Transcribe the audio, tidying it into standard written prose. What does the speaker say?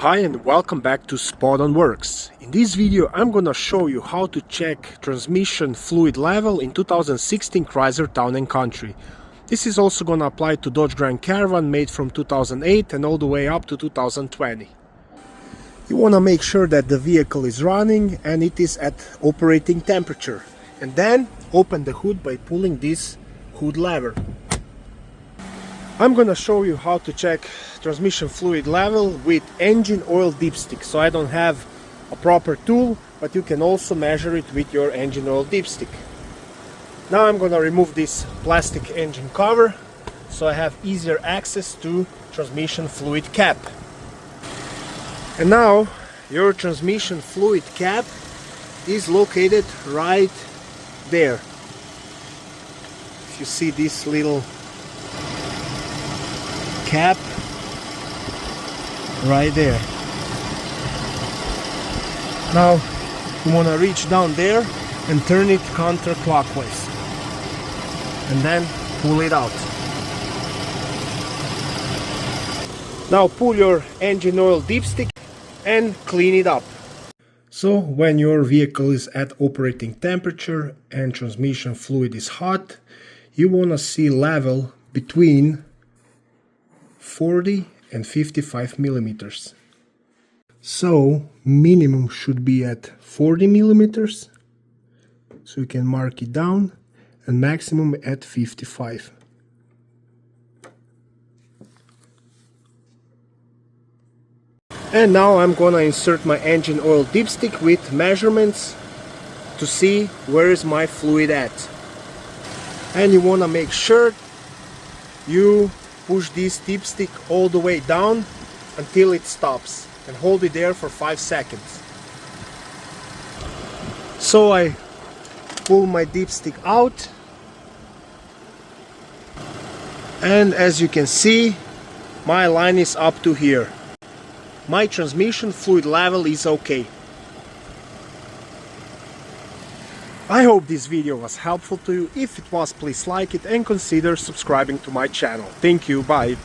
Hi and welcome back to Spot on Works. In this video I'm gonna show you how to check transmission fluid level in 2016 Chrysler Town Country. This is also gonna apply to Dodge Grand Caravan made from 2008 and all the way up to 2020. You wanna make sure that the vehicle is running and it is at operating temperature. And then open the hood by pulling this hood lever. I'm gonna show you how to check transmission fluid level with engine oil dipstick. So I don't have a proper tool, but you can also measure it with your engine oil dipstick. Now I'm gonna remove this plastic engine cover so I have easier access to transmission fluid cap. And now your transmission fluid cap is located right there. If you see this little cap right there. Now you want to reach down there and turn it counterclockwise and then pull it out. Now pull your engine oil dipstick and clean it up. So when your vehicle is at operating temperature and transmission fluid is hot, you want to see level between 40 and 55 millimeters. So minimum should be at 40 millimeters, so you can mark it down, and maximum at 55. And now I'm gonna insert my engine oil dipstick with measurements to see where is my fluid at. And you wanna make sure you push this dipstick all the way down until it stops and hold it there for 5 seconds. So I pull my dipstick out, and as you can see, my line is up to here. My transmission fluid level is okay. I hope this video was helpful to you. If it was, please like it and consider subscribing to my channel. Thank you, bye.